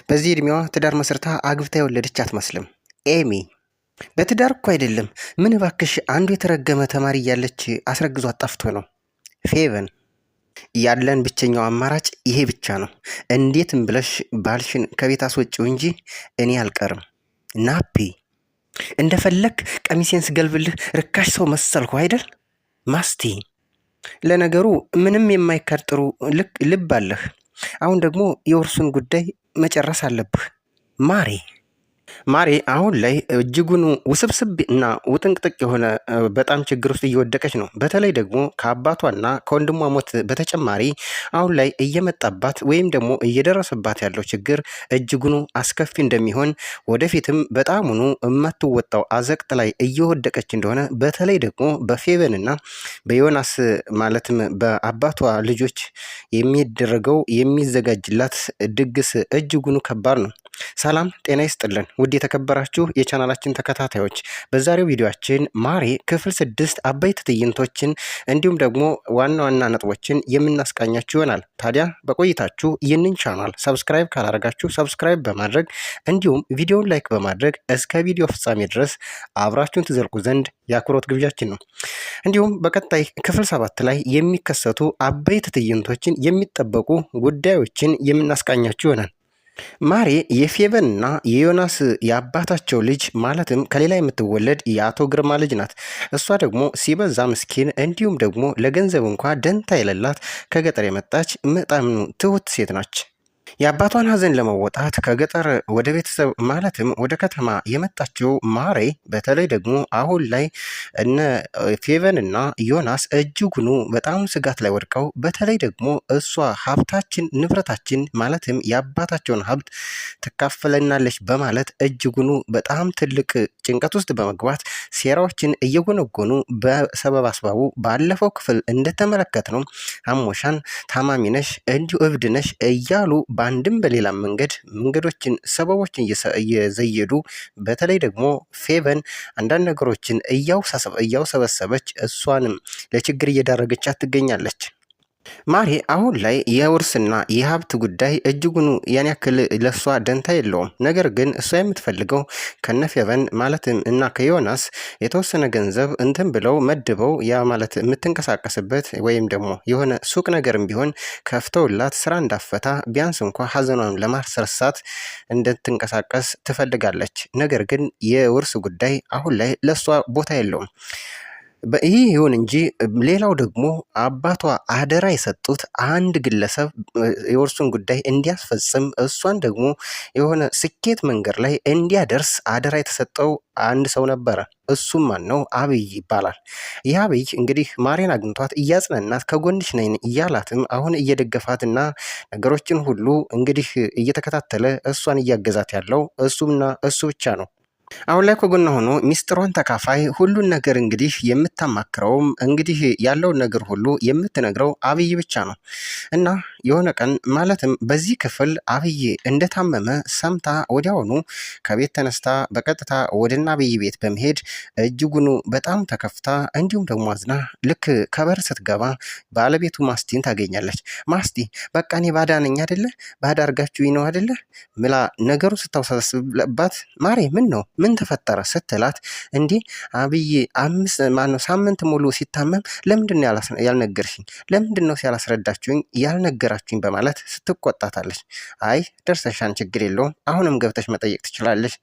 በዚህ እድሜዋ ትዳር መስርታ አግብታ የወለደች አትመስልም። ኤሚ በትዳር እኮ አይደለም። ምን እባክሽ አንዱ የተረገመ ተማሪ እያለች አስረግዟት ጠፍቶ ነው። ፌቨን ያለን ብቸኛው አማራጭ ይሄ ብቻ ነው። እንዴትም ብለሽ ባልሽን ከቤት አስወጪው እንጂ እኔ አልቀርም። ናፒ እንደፈለክ ቀሚሴን ስገልብልህ ርካሽ ሰው መሰልኩ አይደል? ማስቲ ለነገሩ ምንም የማይካድ ጥሩ ልብ አለህ። አሁን ደግሞ የውርሱን ጉዳይ መጨረስ አለብህ። ማሬ አሁን ላይ እጅጉን ውስብስብ እና ውጥንቅጥቅ የሆነ በጣም ችግር ውስጥ እየወደቀች ነው። በተለይ ደግሞ ከአባቷና ከወንድሟ ሞት በተጨማሪ አሁን ላይ እየመጣባት ወይም ደግሞ እየደረሰባት ያለው ችግር እጅጉኑ አስከፊ እንደሚሆን ወደፊትም በጣሙኑ የማትወጣው አዘቅት ላይ እየወደቀች እንደሆነ በተለይ ደግሞ በፌቨንና በዮናስ ማለትም በአባቷ ልጆች የሚደረገው የሚዘጋጅላት ድግስ እጅጉኑ ከባድ ነው። ሰላም ጤና ይስጥልን ውድ የተከበራችሁ የቻናላችን ተከታታዮች፣ በዛሬው ቪዲዮአችን ማሬ ክፍል 6 አበይት ትዕይንቶችን እንዲሁም ደግሞ ዋና ዋና ነጥቦችን የምናስቃኛችሁ ይሆናል። ታዲያ በቆይታችሁ ይህንን ቻናል ሰብስክራይብ ካላደረጋችሁ ሰብስክራይብ በማድረግ እንዲሁም ቪዲዮውን ላይክ በማድረግ እስከ ቪዲዮ ፍጻሜ ድረስ አብራችሁን ትዘልቁ ዘንድ የአክብሮት ግብዣችን ነው። እንዲሁም በቀጣይ ክፍል 7 ላይ የሚከሰቱ አበይት ትዕይንቶችን የሚጠበቁ ጉዳዮችን የምናስቃኛችሁ ይሆናል። ማሬ የፌቨንና የዮናስ የአባታቸው ልጅ ማለትም ከሌላ የምትወለድ የአቶ ግርማ ልጅ ናት። እሷ ደግሞ ሲበዛ ምስኪን እንዲሁም ደግሞ ለገንዘብ እንኳ ደንታ የሌላት ከገጠር የመጣች በጣም ትሁት ሴት ናች። የአባቷን ሐዘን ለመወጣት ከገጠር ወደ ቤተሰብ ማለትም ወደ ከተማ የመጣችው ማሬ በተለይ ደግሞ አሁን ላይ እነ ፌቨን እና ዮናስ እጅጉኑ በጣም ስጋት ላይ ወድቀው በተለይ ደግሞ እሷ ሀብታችን ንብረታችን ማለትም የአባታቸውን ሀብት ትካፈለናለች በማለት እጅጉኑ በጣም ትልቅ ጭንቀት ውስጥ በመግባት ሴራዎችን እየጎነጎኑ በሰበብ አስባቡ ባለፈው ክፍል እንደተመለከት ነው አሞሻን፣ ታማሚነሽ፣ እንዲሁ እብድነሽ እያሉ በአንድም በሌላ መንገዶችን ሰበቦችን እየዘየዱ በተለይ ደግሞ ፌቨን አንዳንድ ነገሮችን እያውሰበሰበች እሷንም ለችግር እየዳረገቻት ትገኛለች። ማሬ አሁን ላይ የውርስና የሀብት ጉዳይ እጅጉኑ ያን ያክል ለእሷ ደንታ የለውም። ነገር ግን እሷ የምትፈልገው ከነፌቨን ማለትም እና ከዮናስ የተወሰነ ገንዘብ እንትን ብለው መድበው ያ ማለት የምትንቀሳቀስበት ወይም ደግሞ የሆነ ሱቅ ነገርም ቢሆን ከፍተውላት ስራ እንዳፈታ ቢያንስ እንኳ ሀዘኗን ለማስረሳት እንድትንቀሳቀስ ትፈልጋለች። ነገር ግን የውርስ ጉዳይ አሁን ላይ ለእሷ ቦታ የለውም። ይህ ይሁን እንጂ ሌላው ደግሞ አባቷ አደራ የሰጡት አንድ ግለሰብ የውርሱን ጉዳይ እንዲያስፈጽም እሷን ደግሞ የሆነ ስኬት መንገድ ላይ እንዲያደርስ አደራ የተሰጠው አንድ ሰው ነበረ። እሱም ማን ነው? አብይ ይባላል። ይህ አብይ እንግዲህ ማሬን አግኝቷት እያጽናናት ከጎንሽ ነኝ እያላትም አሁን እየደገፋትና ነገሮችን ሁሉ እንግዲህ እየተከታተለ እሷን እያገዛት ያለው እሱና እሱ ብቻ ነው። አሁን ላይ ከጎኗ ሆኖ ሚስጥሯን ተካፋይ ሁሉን ነገር እንግዲህ የምታማክረውም እንግዲህ ያለውን ነገር ሁሉ የምትነግረው አብይ ብቻ ነው። እና የሆነ ቀን ማለትም በዚህ ክፍል አብይ እንደታመመ ሰምታ ወዲያውኑ ከቤት ተነስታ በቀጥታ ወደና አብይ ቤት በመሄድ እጅጉኑ በጣም ተከፍታ እንዲሁም ደግሞ አዝና ልክ ከበር ስትገባ ባለቤቱ ማስቲን ታገኛለች። ማስቲ በቃ እኔ ባዳ ነኝ አይደለ? ባዳ አርጋችሁኝ ነው አይደለ? ምላ ነገሩ ስታውሳስብባት ማሬ ምን ተፈጠረ ስትላት እንዲህ አብይ ሳምንት ሙሉ ሲታመም ለምንድን ነው ያልነገርሽኝ? ለምንድን ነው ሲያላስረዳችሁኝ ያልነገራችሁኝ? በማለት ስትቆጣታለች። አይ ደርሰሻን፣ ችግር የለውም አሁንም ገብተሽ መጠየቅ ትችላለች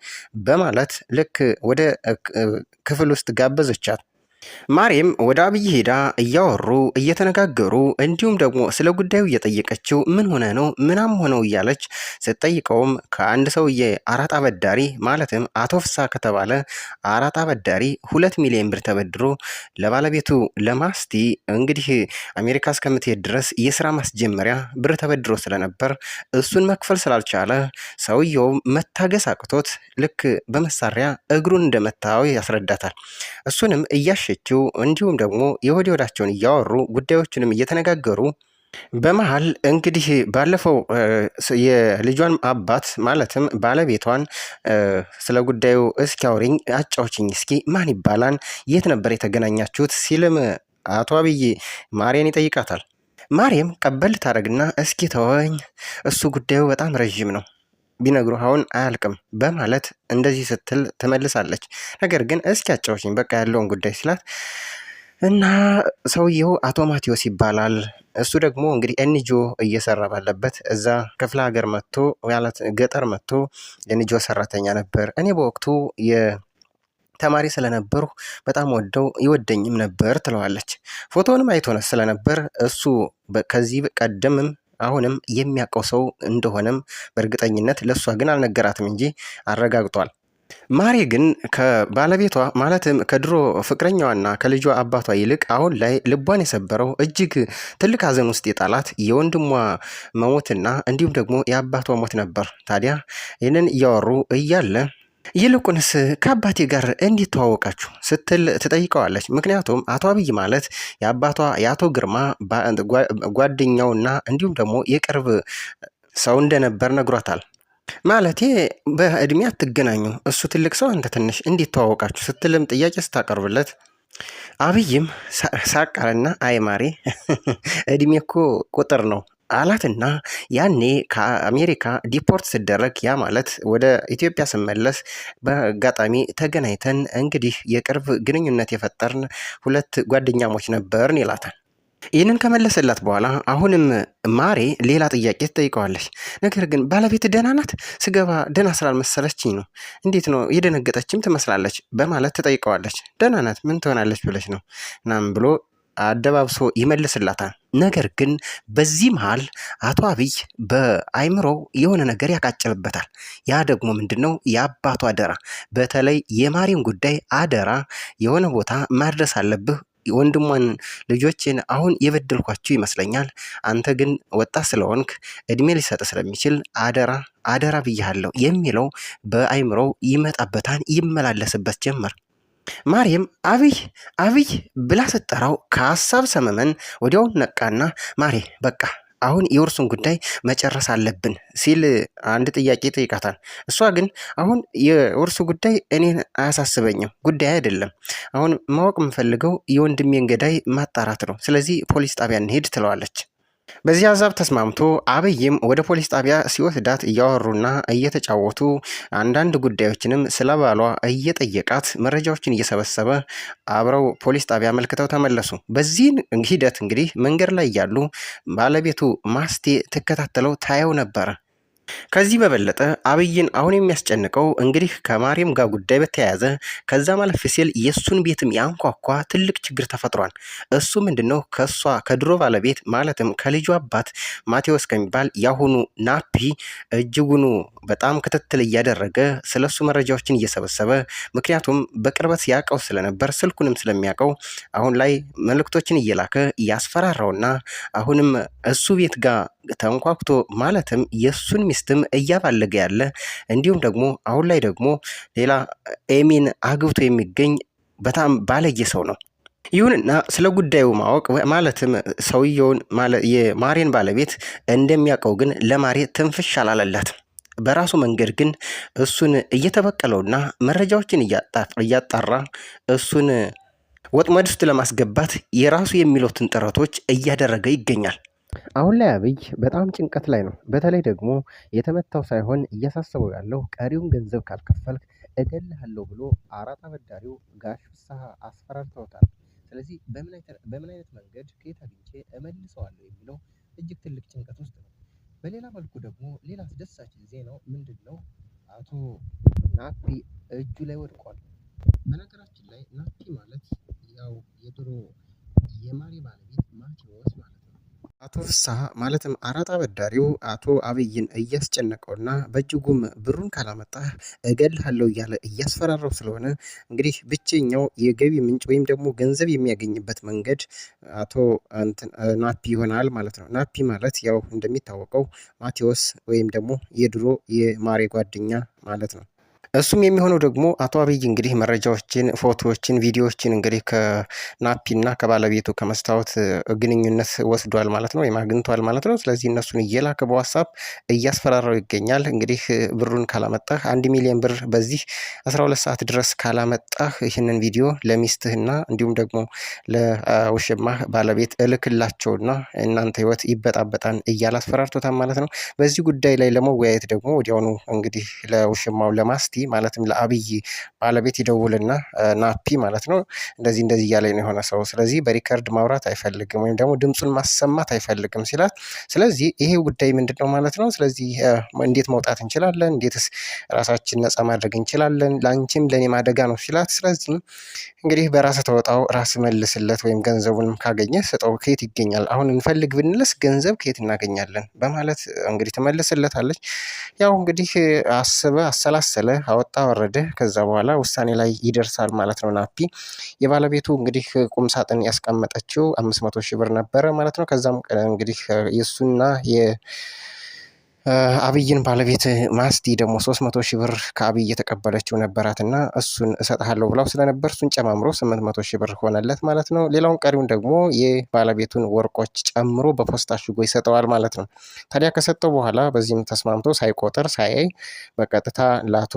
በማለት ልክ ወደ ክፍል ውስጥ ጋበዘቻት። ማሬም ወደ አብይ ሄዳ እያወሩ እየተነጋገሩ እንዲሁም ደግሞ ስለ ጉዳዩ እየጠየቀችው ምን ሆነ ነው ምናም ሆነው እያለች ስትጠይቀውም ከአንድ ሰውዬ አራጣ አበዳሪ ማለትም አቶ ፍሳ ከተባለ አራጣ አበዳሪ 2 ሚሊዮን ብር ተበድሮ ለባለቤቱ ለማስቲ እንግዲህ አሜሪካ እስከምትሄድ ድረስ የስራ ማስጀመሪያ ብር ተበድሮ ስለነበር እሱን መክፈል ስላልቻለ ሰውየው መታገስ አቅቶት ልክ በመሳሪያ እግሩን እንደመታው ያስረዳታል። እሱንም እያሸችው እንዲሁም ደግሞ የወዲ ወዳቸውን እያወሩ ጉዳዮችንም እየተነጋገሩ በመሃል እንግዲህ ባለፈው የልጇን አባት ማለትም ባለቤቷን ስለ ጉዳዩ እስኪ አውሪኝ አጫውችኝ እስኪ ማን ይባላል? የት ነበር የተገናኛችሁት? ሲልም አቶ አብይ ማሬን ይጠይቃታል። ማሬም ቀበል ታረግና እስኪ ተወኝ፣ እሱ ጉዳዩ በጣም ረዥም ነው ቢነግሩህ አሁን አያልቅም በማለት እንደዚህ ስትል ትመልሳለች። ነገር ግን እስኪ አጫውሽኝ በቃ ያለውን ጉዳይ ሲላት እና ሰውየው አቶ ማቴዎስ ይባላል። እሱ ደግሞ እንግዲህ ኤንጂኦ እየሰራ ባለበት እዛ ክፍለ ሀገር መጥቶ ማለት ገጠር መጥቶ የኤንጂኦ ሰራተኛ ነበር። እኔ በወቅቱ ተማሪ ስለነበርሁ በጣም ይወደኝም ነበር ትለዋለች። ፎቶውንም አይቶነ ስለነበር እሱ ከዚህ ቀደምም አሁንም የሚያውቀው ሰው እንደሆነም በእርግጠኝነት ለእሷ ግን አልነገራትም እንጂ አረጋግጧል። ማሬ ግን ከባለቤቷ ማለትም ከድሮ ፍቅረኛዋና ከልጇ አባቷ ይልቅ አሁን ላይ ልቧን የሰበረው እጅግ ትልቅ ሐዘን ውስጥ የጣላት የወንድሟ መሞትና እንዲሁም ደግሞ የአባቷ ሞት ነበር። ታዲያ ይህንን እያወሩ እያለ ይልቁንስ ከአባቴ ጋር እንዴት ተዋወቃችሁ ስትል ትጠይቀዋለች። ምክንያቱም አቶ አብይ ማለት የአባቷ የአቶ ግርማ ጓደኛውና እንዲሁም ደግሞ የቅርብ ሰው እንደነበር ነግሯታል። ማለቴ በእድሜ አትገናኙ፣ እሱ ትልቅ ሰው አንተ ትንሽ፣ እንዴት ተዋወቃችሁ ስትልም ጥያቄ ስታቀርብለት አብይም ሳቃልና አይ ማሬ እድሜ እኮ ቁጥር ነው አላትና ያኔ ከአሜሪካ ዲፖርት ስደረግ ያ ማለት ወደ ኢትዮጵያ ስመለስ በአጋጣሚ ተገናኝተን እንግዲህ የቅርብ ግንኙነት የፈጠርን ሁለት ጓደኛሞች ነበርን ይላታል። ይህንን ከመለሰላት በኋላ አሁንም ማሬ ሌላ ጥያቄ ትጠይቀዋለች። ነገር ግን ባለቤት ደህና ናት? ስገባ ደህና ስላልመሰለችኝ ነው። እንዴት ነው የደነገጠችም ትመስላለች በማለት ትጠይቀዋለች። ደህና ናት፣ ምን ትሆናለች ብለች ነው እናም ብሎ አደባብሶ ይመልስላታል። ነገር ግን በዚህ መሃል አቶ አብይ በአይምሮው የሆነ ነገር ያቃጭልበታል። ያ ደግሞ ምንድን ነው? የአባቱ አደራ፣ በተለይ የማሪን ጉዳይ አደራ የሆነ ቦታ ማድረስ አለብህ። ወንድሟን ልጆችን አሁን የበደልኳችሁ ይመስለኛል። አንተ ግን ወጣት ስለሆንክ እድሜ ሊሰጥ ስለሚችል አደራ አደራ ብያለሁ የሚለው በአይምሮው ይመጣበታል፣ ይመላለስበት ጀመር። ማርያም አብይ አብይ ብላ ስትጠራው ከሀሳብ ሰመመን ወዲያው ነቃና ማሬ በቃ አሁን የውርሱን ጉዳይ መጨረስ አለብን ሲል አንድ ጥያቄ ጠይቃታል። እሷ ግን አሁን የውርሱ ጉዳይ እኔን አያሳስበኝም፣ ጉዳይ አይደለም። አሁን ማወቅ የምፈልገው የወንድሜን ገዳይ ማጣራት ነው። ስለዚህ ፖሊስ ጣቢያ እንሄድ ትለዋለች። በዚህ ሀሳብ ተስማምቶ አብይም ወደ ፖሊስ ጣቢያ ሲወስዳት እያወሩና እየተጫወቱ አንዳንድ ጉዳዮችንም ስለ ባሏ እየጠየቃት መረጃዎችን እየሰበሰበ አብረው ፖሊስ ጣቢያ አመልክተው ተመለሱ። በዚህን ሂደት እንግዲህ መንገድ ላይ ያሉ ባለቤቱ ማስቴ ትከታተለው ታየው ነበረ። ከዚህ በበለጠ አብይን አሁን የሚያስጨንቀው እንግዲህ ከማርያም ጋር ጉዳይ በተያያዘ ከዛ ማለፍ ሲል የእሱን ቤትም ያንኳኳ ትልቅ ችግር ተፈጥሯል። እሱ ምንድነው? ከእሷ ከድሮ ባለቤት ማለትም ከልጁ አባት ማቴዎስ ከሚባል ያሁኑ ናፒ እጅጉኑ በጣም ክትትል እያደረገ ስለሱ መረጃዎችን እየሰበሰበ ምክንያቱም በቅርበት ያውቀው ስለነበር ስልኩንም ስለሚያውቀው አሁን ላይ መልእክቶችን እየላከ እያስፈራራውና አሁንም እሱ ቤት ጋር ተንኳኩቶ ማለትም የእሱን ሚስትም እያባለገ ያለ እንዲሁም ደግሞ አሁን ላይ ደግሞ ሌላ ኤሚን አግብቶ የሚገኝ በጣም ባለጌ ሰው ነው። ይሁንና ስለ ጉዳዩ ማወቅ ማለትም ሰውየውን የማሬን ባለቤት እንደሚያውቀው ግን ለማሬ ትንፍሽ አላለላትም። በራሱ መንገድ ግን እሱን እየተበቀለውና መረጃዎችን እያጣራ እሱን ወጥመድ ውስጥ ለማስገባት የራሱ የሚሉትን ጥረቶች እያደረገ ይገኛል። አሁን ላይ አብይ በጣም ጭንቀት ላይ ነው። በተለይ ደግሞ የተመታው ሳይሆን እያሳሰበው ያለው ቀሪውን ገንዘብ ካልከፈልክ እገልሃለሁ ብሎ አራጣ አበዳሪው ጋሽ ፍስሐ አስፈራርተውታል። ስለዚህ በምን አይነት መንገድ ከየት አግኝቼ እመልሰዋለሁ የሚለው እጅግ ትልቅ ጭንቀት ውስጥ ነው። በሌላ መልኩ ደግሞ ሌላ አስደሳች ዜናው ምንድን ነው? አቶ ናፒ እጁ ላይ ወድቋል። በነገራችን ላይ ናፒ ማለት ያው የድሮ የማሪ ባለቤት ማቴዎስ ማለት ነው። አቶ ፍስሐ ማለትም አራጣ አበዳሪው አቶ አብይን እያስጨነቀውና በእጅጉም ብሩን ካላመጣህ እገልሃለሁ እያለ እያስፈራራው ስለሆነ እንግዲህ ብቸኛው የገቢ ምንጭ ወይም ደግሞ ገንዘብ የሚያገኝበት መንገድ አቶ ናፒ ይሆናል ማለት ነው። ናፒ ማለት ያው እንደሚታወቀው ማቴዎስ ወይም ደግሞ የድሮ የማሬ ጓደኛ ማለት ነው። እሱም የሚሆነው ደግሞ አቶ አብይ እንግዲህ መረጃዎችን፣ ፎቶዎችን፣ ቪዲዮዎችን እንግዲህ ከናፒና ከባለቤቱ ከመስታወት ግንኙነት ወስዷል ማለት ነው ወይም አግኝቷል ማለት ነው። ስለዚህ እነሱን እየላከ በዋትሳፕ እያስፈራራው ይገኛል። እንግዲህ ብሩን ካላመጣህ 1 ሚሊዮን ብር በዚህ 12 ሰዓት ድረስ ካላመጣህ ይህንን ቪዲዮ ለሚስትህና እንዲሁም ደግሞ ለውሽማህ ባለቤት እልክላቸውና እናንተ ህይወት ይበጣበጣል እያለ አስፈራርቶታል ማለት ነው። በዚህ ጉዳይ ላይ ለመወያየት ደግሞ ወዲያውኑ እንግዲህ ለውሽማው ለማስቲ ማለትም ለአብይ ባለቤት ይደውልና ናፒ ማለት ነው እንደዚህ እያለ ነው የሆነ ሰው፣ ስለዚህ በሪከርድ ማውራት አይፈልግም ወይም ደግሞ ድምፁን ማሰማት አይፈልግም ሲላት፣ ስለዚህ ይሄ ጉዳይ ምንድን ነው ማለት ነው። ስለዚህ እንዴት መውጣት እንችላለን? እንዴትስ ራሳችን ነጻ ማድረግ እንችላለን? ለአንቺም ለእኔም አደጋ ነው ሲላት፣ ስለዚህ እንግዲህ በራስ ተወጣው ራስ መልስለት ወይም ገንዘቡንም ካገኘ ስጠው። ከየት ይገኛል? አሁን እንፈልግ ብንልስ ገንዘብ ከየት እናገኛለን? በማለት እንግዲህ ትመልስለታለች። ያው እንግዲህ አሰበ፣ አሰላሰለ፣ አወጣ ወረደ። ከዛ በኋላ ውሳኔ ላይ ይደርሳል ማለት ነው። ናፒ የባለቤቱ እንግዲህ ቁም ሳጥን ያስቀመጠችው 500 ሺህ ብር ነበረ ማለት ነው። ከዛም እንግዲህ የእሱና አብይን ባለቤት ማስቲ ደግሞ 300 ሺህ ብር ከአብይ የተቀበለችው ነበራትና እሱን እሰጥሃለሁ ብላው ስለነበር እሱን ጨማምሮ 800 ሺህ ብር ሆነለት ማለት ነው። ሌላውን ቀሪውን ደግሞ የባለቤቱን ወርቆች ጨምሮ በፖስታ አሽጎ ይሰጠዋል ማለት ነው። ታዲያ ከሰጠው በኋላ በዚህም ተስማምቶ ሳይቆጥር ሳያይ በቀጥታ ለአቶ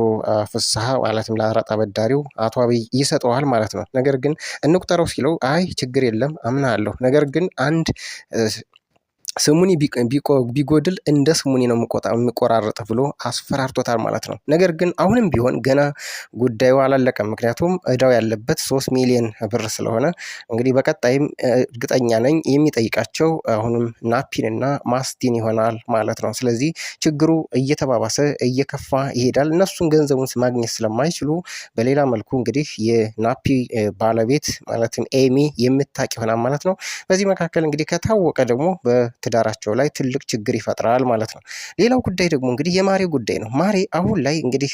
ፍስሐ ማለትም ለአራጣ በዳሪው አቶ አብይ ይሰጠዋል ማለት ነው። ነገር ግን እንቁጠረው ሲለው አይ ችግር የለም አምናለሁ፣ ነገር ግን አንድ ስሙኒ ቢጎድል እንደ ስሙኒ ነው የሚቆራረጥ ብሎ አስፈራርቶታል ማለት ነው። ነገር ግን አሁንም ቢሆን ገና ጉዳዩ አላለቀም። ምክንያቱም እዳው ያለበት 3 ሚሊዮን ብር ስለሆነ እንግዲህ በቀጣይም እርግጠኛ ነኝ የሚጠይቃቸው አሁንም ናፒንና ማስቲን ይሆናል ማለት ነው። ስለዚህ ችግሩ እየተባባሰ እየከፋ ይሄዳል። እነሱን ገንዘቡን ማግኘት ስለማይችሉ በሌላ መልኩ እንግዲህ የናፒ ባለቤት ማለትም ኤሚ የምታውቅ ይሆናል ማለት ነው። በዚህ መካከል እንግዲህ ከታወቀ ደግሞ ትዳራቸው ላይ ትልቅ ችግር ይፈጥራል ማለት ነው። ሌላው ጉዳይ ደግሞ እንግዲህ የማሬ ጉዳይ ነው። ማሬ አሁን ላይ እንግዲህ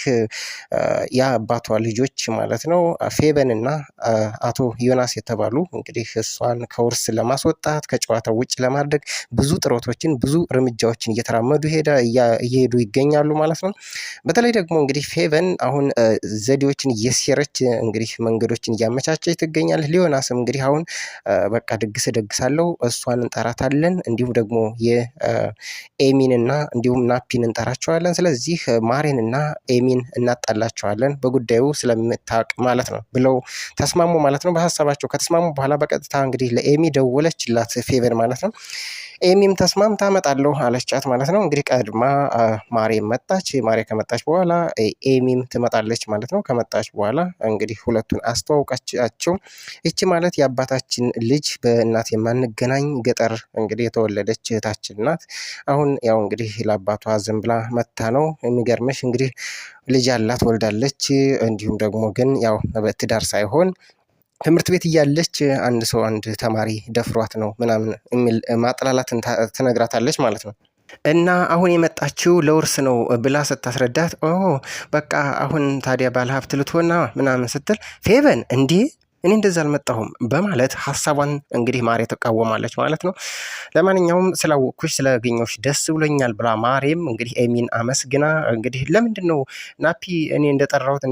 የአባቷ ልጆች ማለት ነው ፌበን እና አቶ ዮናስ የተባሉ እንግዲህ እሷን ከውርስ ለማስወጣት ከጨዋታው ውጭ ለማድረግ ብዙ ጥረቶችን ብዙ እርምጃዎችን እየተራመዱ እየሄዱ ይገኛሉ ማለት ነው። በተለይ ደግሞ እንግዲህ ፌበን አሁን ዘዴዎችን እየሴረች እንግዲህ መንገዶችን እያመቻቸች ትገኛለች። ሊዮናስም እንግዲህ አሁን በቃ ድግስ ደግሳለሁ እሷን እንጠራታለን እንዲሁም ደግሞ የኤሚንና እንዲሁም ናፒን እንጠራቸዋለን። ስለዚህ ማሬንና ኤሚን እናጣላቸዋለን በጉዳዩ ስለምታውቅ ማለት ነው ብለው ተስማሙ ማለት ነው። በሀሳባቸው ከተስማሙ በኋላ በቀጥታ እንግዲህ ለኤሚ ደወለችላት ፌቨን ማለት ነው። ኤሚም ተስማምታ እመጣለሁ አለቻት ማለት ነው። እንግዲህ ቀድማ ማሬ መጣች። ማሬ ከመጣች በኋላ ኤሚም ትመጣለች ማለት ነው። ከመጣች በኋላ እንግዲህ ሁለቱን አስተዋውቃቸው። ይቺ ማለት የአባታችን ልጅ በእናት የማንገናኝ ገጠር እንግዲህ የተወለደች እህታችን ናት። አሁን ያው እንግዲህ ለአባቷ ዝም ብላ መታ ነው። የሚገርምሽ እንግዲህ ልጅ አላት ወልዳለች። እንዲሁም ደግሞ ግን ያው በትዳር ሳይሆን ትምህርት ቤት እያለች አንድ ተማሪ ደፍሯት ነው ምናምን የሚል ማጥላላትን ትነግራታለች ማለት ነው። እና አሁን የመጣችው ለውርስ ነው ብላ ስታስረዳት በቃ አሁን ታዲያ ባለሀብት ልትሆና ምናምን ስትል ፌቨን እንዲህ እኔ እንደዛ አልመጣሁም በማለት ሀሳቧን እንግዲህ ማሬ ትቃወማለች ማለት ነው። ለማንኛውም ስላወቅኩሽ ስላገኘሁሽ ደስ ብሎኛል ብላ ማሬም እንግዲህ ኤሚን አመስግና እንግዲህ ለምንድን ነው ናፒ እኔ እንደጠራሁት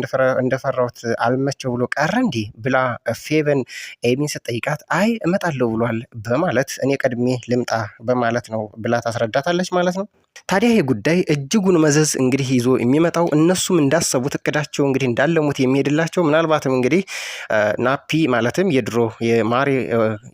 እንደፈራሁት አልመቸው ብሎ ቀረ እንዲህ ብላ ፌቨን ኤሚን ስትጠይቃት አይ እመጣለሁ ብሏል በማለት እኔ ቀድሜ ልምጣ በማለት ነው ብላ ታስረዳታለች ማለት ነው። ታዲያ ይሄ ጉዳይ እጅጉን መዘዝ እንግዲህ ይዞ የሚመጣው እነሱም እንዳሰቡት እቅዳቸው እንግዲህ እንዳለሙት የሚሄድላቸው ምናልባትም እንግዲህ ናፒ ማለትም የድሮ የማሬ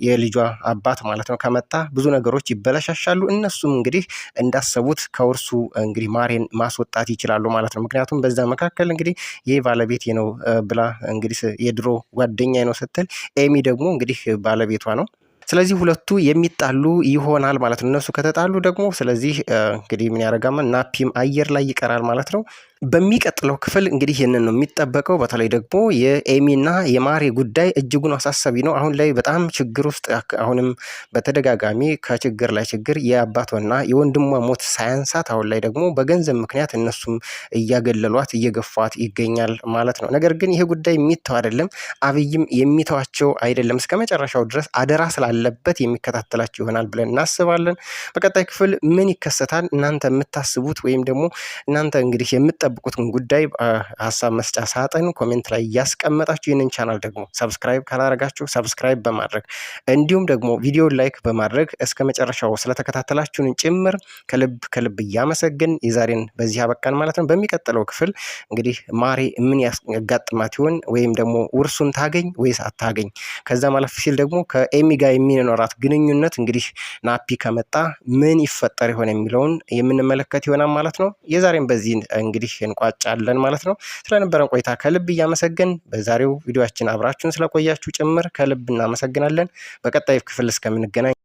የልጇ አባት ማለት ነው ከመጣ ብዙ ነገሮች ይበላሻሻሉ። እነሱም እንግዲህ እንዳሰቡት ከውርሱ እንግዲህ ማሬን ማስወጣት ይችላሉ ማለት ነው። ምክንያቱም በዛ መካከል እንግዲህ ይህ ባለቤቴ ነው ብላ እንግዲህ የድሮ ጓደኛ ነው ስትል ኤሚ ደግሞ እንግዲህ ባለቤቷ ነው። ስለዚህ ሁለቱ የሚጣሉ ይሆናል ማለት ነው። እነሱ ከተጣሉ ደግሞ ስለዚህ እንግዲህ ምን ያደርጋል ናፒም አየር ላይ ይቀራል ማለት ነው። በሚቀጥለው ክፍል እንግዲህ ይህንን ነው የሚጠበቀው። በተለይ ደግሞ የኤሚና የማሬ ጉዳይ እጅጉን አሳሳቢ ነው። አሁን ላይ በጣም ችግር ውስጥ አሁንም በተደጋጋሚ ከችግር ላይ ችግር የአባቷና የወንድሟ ሞት ሳያንሳት አሁን ላይ ደግሞ በገንዘብ ምክንያት እነሱም እያገለሏት እየገፏት ይገኛል ማለት ነው። ነገር ግን ይሄ ጉዳይ የሚተው አይደለም። አብይም የሚተዋቸው አይደለም። እስከ መጨረሻው ድረስ አደራ ስላለ ባለበት የሚከታተላችሁ ይሆናል ብለን እናስባለን። በቀጣይ ክፍል ምን ይከሰታል እናንተ የምታስቡት ወይም ደግሞ እናንተ እንግዲህ የምትጠብቁትን ጉዳይ ሀሳብ መስጫ ሳጥን ኮሜንት ላይ እያስቀመጣችሁ ይህንን ቻናል ደግሞ ሰብስክራይብ ካላረጋችሁ ሰብስክራይብ በማድረግ እንዲሁም ደግሞ ቪዲዮን ላይክ በማድረግ እስከ መጨረሻው ስለተከታተላችሁን ጭምር ከልብ እያመሰግን የዛሬን በዚህ አበቃን ማለት ነው። በሚቀጥለው ክፍል እንግዲህ ማሬ ምን ያጋጥማት ይሆን ወይም ደግሞ ውርሱን ታገኝ ወይስ አታገኝ፣ ከዛ ማለፍ ሲል ደግሞ ከኤሚ ጋር የሚኖራት ግንኙነት እንግዲህ ናፒ ከመጣ ምን ይፈጠር ይሆን የሚለውን የምንመለከት ይሆናል ማለት ነው። የዛሬን በዚህ እንግዲህ እንቋጫለን ማለት ነው። ስለነበረን ቆይታ ከልብ እያመሰገን በዛሬው ቪዲዮአችን አብራችሁን ስለቆያችሁ ጭምር ከልብ እናመሰግናለን። በቀጣይ ክፍል እስከምንገናኝ